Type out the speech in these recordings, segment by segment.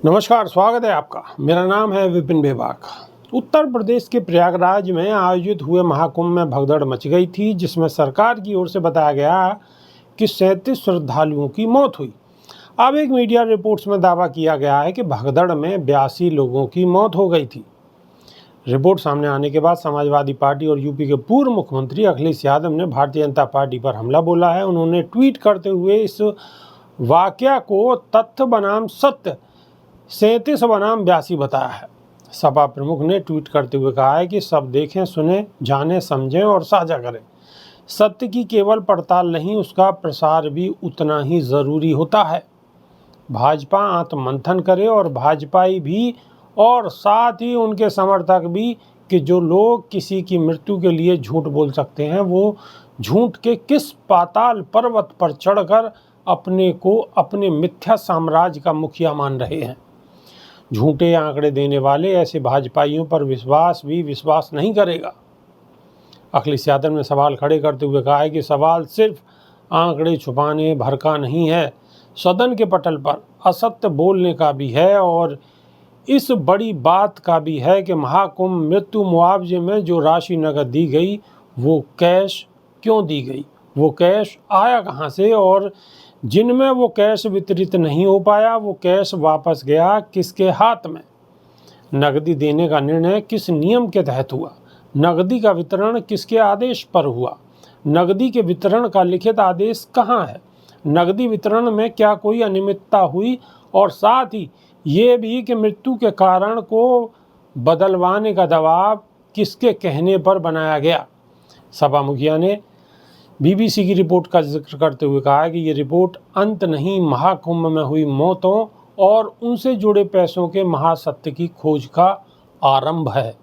नमस्कार, स्वागत है आपका। मेरा नाम है विपिन बेबाक। उत्तर प्रदेश के प्रयागराज में आयोजित हुए महाकुंभ में भगदड़ मच गई थी, जिसमें सरकार की ओर से बताया गया कि 37 श्रद्धालुओं की मौत हुई। अब एक मीडिया रिपोर्ट्स में दावा किया गया है कि भगदड़ में 82 लोगों की मौत हो गई थी। रिपोर्ट सामने आने के बाद समाजवादी पार्टी और यूपी के पूर्व मुख्यमंत्री अखिलेश यादव ने भारतीय जनता पार्टी पर हमला बोला है। उन्होंने ट्वीट करते हुए इस वाकया को तथ्य बनाम सत्य 37 बनाम 82 बताया है। सपा प्रमुख ने ट्वीट करते हुए कहा है कि सब देखें, सुने, जाने, समझें और साझा करें। सत्य की केवल पड़ताल नहीं, उसका प्रसार भी उतना ही ज़रूरी होता है। भाजपा आत्ममंथन करे और भाजपाई भी और साथ ही उनके समर्थक भी कि जो लोग किसी की मृत्यु के लिए झूठ बोल सकते हैं, वो झूठ के किस पाताल पर्वत पर चढ़कर अपने को अपने मिथ्या साम्राज्य का मुखिया मान रहे हैं। झूठे आंकड़े देने वाले ऐसे भाजपाइयों पर विश्वास नहीं करेगा। अखिलेश यादव ने सवाल खड़े करते हुए कहा है कि सवाल सिर्फ आंकड़े छुपाने भर का नहीं है, सदन के पटल पर असत्य बोलने का भी है और इस बड़ी बात का भी है कि महाकुंभ मृत्यु मुआवजे में जो राशि नकद दी गई वो कैश क्यों दी गई, वो कैश आया कहाँ से, और जिनमें वो कैश वितरित नहीं हो पाया वो कैश वापस गया किसके हाथ में। नकदी देने का निर्णय किस नियम के तहत हुआ, नकदी का वितरण किसके आदेश पर हुआ, नकदी के वितरण का लिखित आदेश कहाँ है, नकदी वितरण में क्या कोई अनियमितता हुई, और साथ ही ये भी कि मृत्यु के कारण को बदलवाने का दबाव किसके कहने पर बनाया गया। सपा मुखिया ने बीबीसी की रिपोर्ट का जिक्र करते हुए कहा कि ये रिपोर्ट अंत नहीं, महाकुंभ में हुई मौतों और उनसे जुड़े पैसों के महासत्य की खोज का आरंभ है।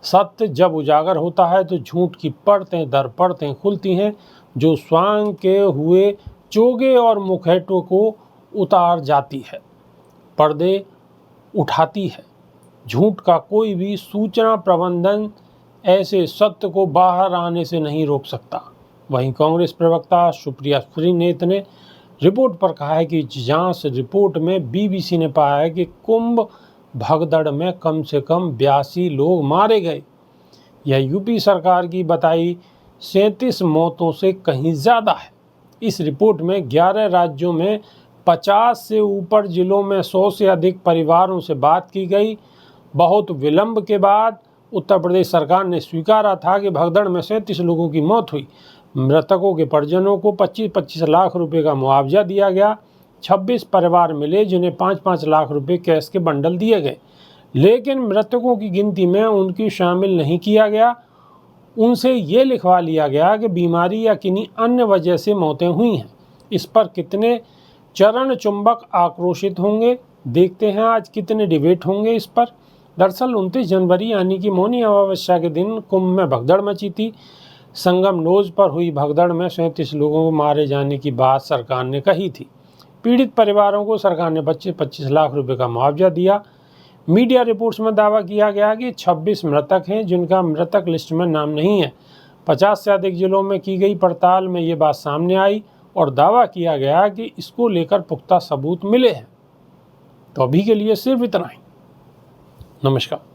सत्य जब उजागर होता है तो झूठ की परतें दर परतें खुलती हैं, जो स्वांग के हुए चोगे और मुखौटों को उतार जाती है, पर्दे उठाती है। झूठ का कोई भी सूचना प्रबंधन ऐसे सत्य को बाहर आने से नहीं रोक सकता। वहीं कांग्रेस प्रवक्ता सुप्रिया सुलेनियत ने रिपोर्ट पर कहा है कि जांच रिपोर्ट में बीबीसी ने पाया है कि कुंभ भगदड़ में कम से कम 82 लोग मारे गए। यह यूपी सरकार की बताई 37 मौतों से कहीं ज़्यादा है। इस रिपोर्ट में 11 राज्यों में 50 से ऊपर जिलों में 100 से अधिक परिवारों से बात की गई। बहुत विलंब के बाद उत्तर प्रदेश सरकार ने स्वीकारा था कि भगदड़ में 37 लोगों की मौत हुई। मृतकों के परिजनों को 25-25 लाख रुपए का मुआवजा दिया गया। 26 परिवार मिले जिन्हें 5-5 लाख रुपए कैश के बंडल दिए गए, लेकिन मृतकों की गिनती में उनकी शामिल नहीं किया गया। उनसे ये लिखवा लिया गया कि बीमारी या किन्हीं अन्य वजह से मौतें हुई हैं। इस पर कितने चरण चुंबक आक्रोशित होंगे, देखते हैं आज कितने डिबेट होंगे इस पर। दरअसल 29 जनवरी यानी कि मौनी अमावस्या के दिन कुंभ में भगदड़ मची थी। संगम नोज पर हुई भगदड़ में 37 लोगों को मारे जाने की बात सरकार ने कही थी। पीड़ित परिवारों को सरकार ने 25-25 लाख रुपए का मुआवजा दिया। मीडिया रिपोर्ट्स में दावा किया गया कि 26 मृतक हैं जिनका मृतक लिस्ट में नाम नहीं है। 50 से अधिक जिलों में की गई पड़ताल में ये बात सामने आई और दावा किया गया कि इसको लेकर पुख्ता सबूत मिले हैं। तो अभी के लिए सिर्फ इतना ही। नमस्कार।